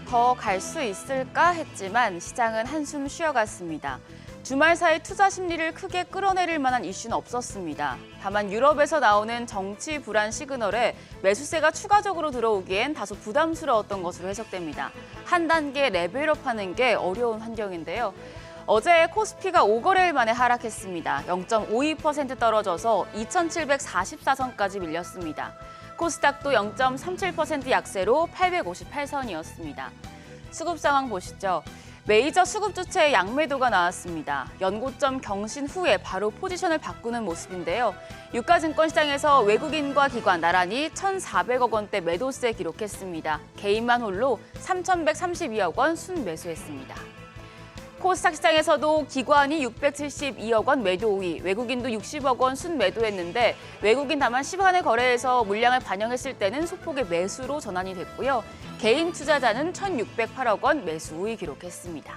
더 갈 수 있을까 했지만 시장은 한숨 쉬어갔습니다. 주말 사이 투자 심리를 크게 끌어내릴 만한 이슈는 없었습니다. 다만 유럽에서 나오는 정치 불안 시그널에 매수세가 추가적으로 들어오기엔 다소 부담스러웠던 것으로 해석됩니다. 한 단계 레벨업하는 게 어려운 환경인데요. 어제 코스피가 5거래일 만에 하락했습니다. 0.52% 떨어져서 2,744선까지 밀렸습니다. 코스닥도 0.37% 약세로 858선이었습니다. 수급 상황 보시죠. 메이저 수급 주체의 양매도가 나왔습니다. 연고점 경신 후에 바로 포지션을 바꾸는 모습인데요. 유가증권 시장에서 외국인과 기관 나란히 1,400억 원대 매도세 기록했습니다. 개인만 홀로 3,132억 원 순매수했습니다. 코스닥 시장에서도 기관이 672억 원 매도 우위, 외국인도 60억 원 순매도했는데 외국인 다만 10원의 거래에서 물량을 반영했을 때는 소폭의 매수로 전환이 됐고요. 개인 투자자는 1,608억 원 매수 우위 기록했습니다.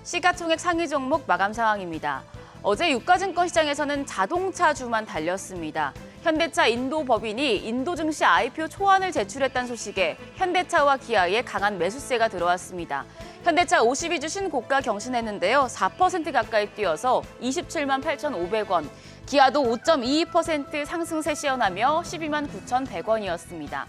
시가총액 상위 종목 마감 상황입니다. 어제 유가증권 시장에서는 자동차주만 달렸습니다. 현대차 인도 법인이 인도 증시 IPO 초안을 제출했다는 소식에 현대차와 기아에 강한 매수세가 들어왔습니다. 현대차 52주 신고가 경신했는데요. 4% 가까이 뛰어서 27만 8,500원, 기아도 5.22% 상승세 시현하며 12만 9,100원이었습니다.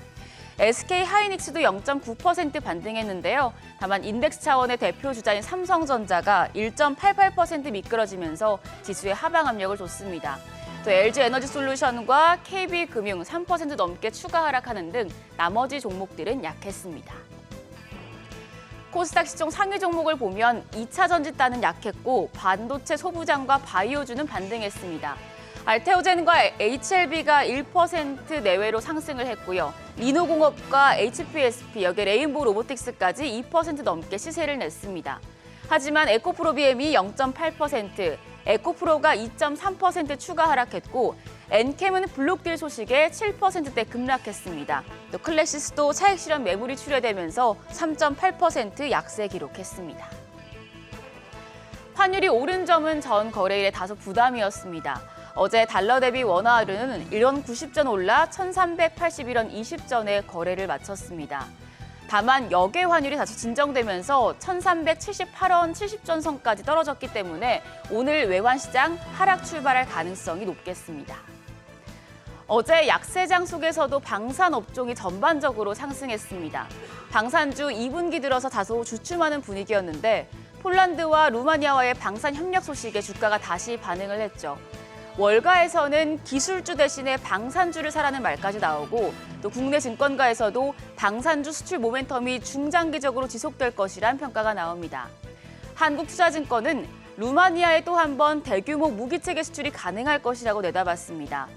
SK하이닉스도 0.9% 반등했는데요. 다만 인덱스 차원의 대표 주자인 삼성전자가 1.88% 미끄러지면서 지수에 하방 압력을 줬습니다. 또 LG에너지솔루션과 KB금융 3% 넘게 추가 하락하는 등 나머지 종목들은 약했습니다. 코스닥 시총 상위 종목을 보면 2차 전지단은 약했고 반도체 소부장과 바이오주는 반등했습니다. 알테오젠과 HLB가 1% 내외로 상승을 했고요. 리노공업과 HPSP, 여기 레인보우 로보틱스까지 2% 넘게 시세를 냈습니다. 하지만 에코프로비엠이 0.8%, 에코프로가 2.3% 추가 하락했고 엔캠은 블록딜 소식에 7%대 급락했습니다. 또 클래시스도 차익 실현 매물이 출회되면서 3.8% 약세 기록했습니다. 환율이 오른 점은 전 거래일에 다소 부담이었습니다. 어제 달러 대비 원화는 1원 90전 올라 1,381원 20전에 거래를 마쳤습니다. 다만 역외 환율이 다소 진정되면서 1,378원 70전 선까지 떨어졌기 때문에 오늘 외환 시장 하락 출발할 가능성이 높겠습니다. 어제 약세장 속에서도 방산 업종이 전반적으로 상승했습니다. 방산주 2분기 들어서 다소 주춤하는 분위기였는데 폴란드와 루마니아와의 방산 협력 소식에 주가가 다시 반응을 했죠. 월가에서는 기술주 대신에 방산주를 사라는 말까지 나오고 또 국내 증권가에서도 방산주 수출 모멘텀이 중장기적으로 지속될 것이란 평가가 나옵니다. 한국투자증권은 루마니아에 또 한 번 대규모 무기체계 수출이 가능할 것이라고 내다봤습니다.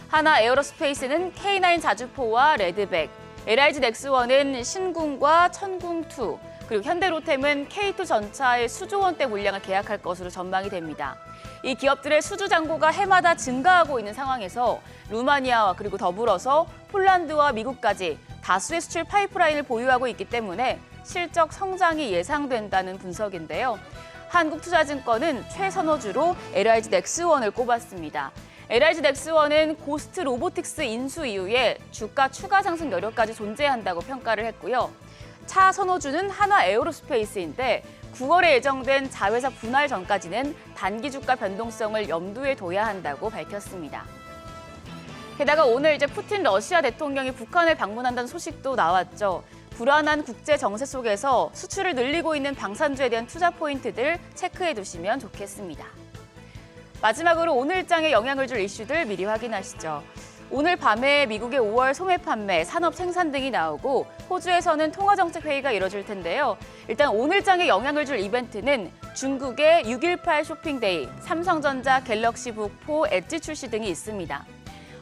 하나 에어로스페이스는 K9 자주포와 레드백, LIG 넥스원은 신궁과 천궁2, 그리고 현대로템은 K2 전차의 수조 원대 물량을 계약할 것으로 전망이 됩니다. 이 기업들의 수주 잔고가 해마다 증가하고 있는 상황에서 루마니아와 그리고 더불어서 폴란드와 미국까지 다수의 수출 파이프라인을 보유하고 있기 때문에 실적 성장이 예상된다는 분석인데요. 한국투자증권은 최선호주로 LIG 넥스원을 꼽았습니다. LIG 넥스원은 고스트 로보틱스 인수 이후에 주가 추가 상승 여력까지 존재한다고 평가를 했고요. 차 선호주는 하나 에어로스페이스인데 9월에 예정된 자회사 분할 전까지는 단기 주가 변동성을 염두에 둬야 한다고 밝혔습니다. 게다가 오늘 푸틴 러시아 대통령이 북한을 방문한다는 소식도 나왔죠. 불안한 국제 정세 속에서 수출을 늘리고 있는 방산주에 대한 투자 포인트들 체크해 두시면 좋겠습니다. 마지막으로 오늘장에 영향을 줄 이슈들 미리 확인하시죠. 오늘 밤에 미국의 5월 소매 판매, 산업 생산 등이 나오고 호주에서는 통화정책회의가 이뤄질 텐데요. 일단 오늘장에 영향을 줄 이벤트는 중국의 6.18 쇼핑데이, 삼성전자, 갤럭시 북4, 엣지 출시 등이 있습니다.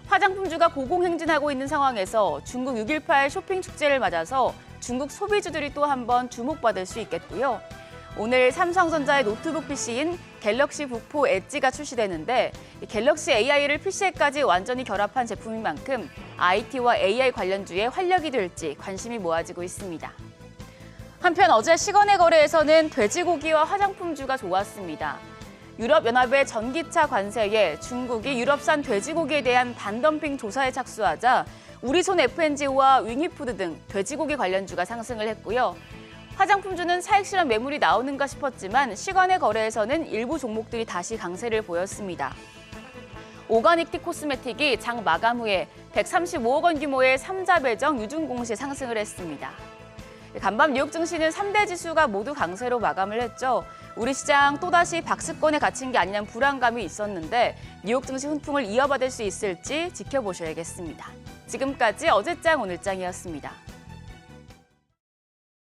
화장품주가 고공행진하고 있는 상황에서 중국 6.18 쇼핑 축제를 맞아서 중국 소비주들이 또 한 번 주목받을 수 있겠고요. 오늘 삼성전자의 노트북 PC인 갤럭시 북4 엣지가 출시되는데 갤럭시 AI를 PC에까지 완전히 결합한 제품인 만큼 IT와 AI 관련주에 활력이 될지 관심이 모아지고 있습니다. 한편 어제 시간의 거래에서는 돼지고기와 화장품주가 좋았습니다. 유럽연합의 전기차 관세에 중국이 유럽산 돼지고기에 대한 반덤핑 조사에 착수하자 우리손 F&G와 윙이푸드 등 돼지고기 관련주가 상승을 했고요. 화장품주는 사익 실현 매물이 나오는가 싶었지만 시간의 거래에서는 일부 종목들이 다시 강세를 보였습니다. 오가닉티 코스메틱이 장 마감 후에 135억 원 규모의 3자 배정 유증 공시 상승을 했습니다. 간밤 뉴욕 증시는 3대 지수가 모두 강세로 마감을 했죠. 우리 시장 또다시 박스권에 갇힌 게 아니냐는 불안감이 있었는데 뉴욕 증시 훈풍을 이어받을 수 있을지 지켜보셔야겠습니다. 지금까지 어제장 오늘장이었습니다.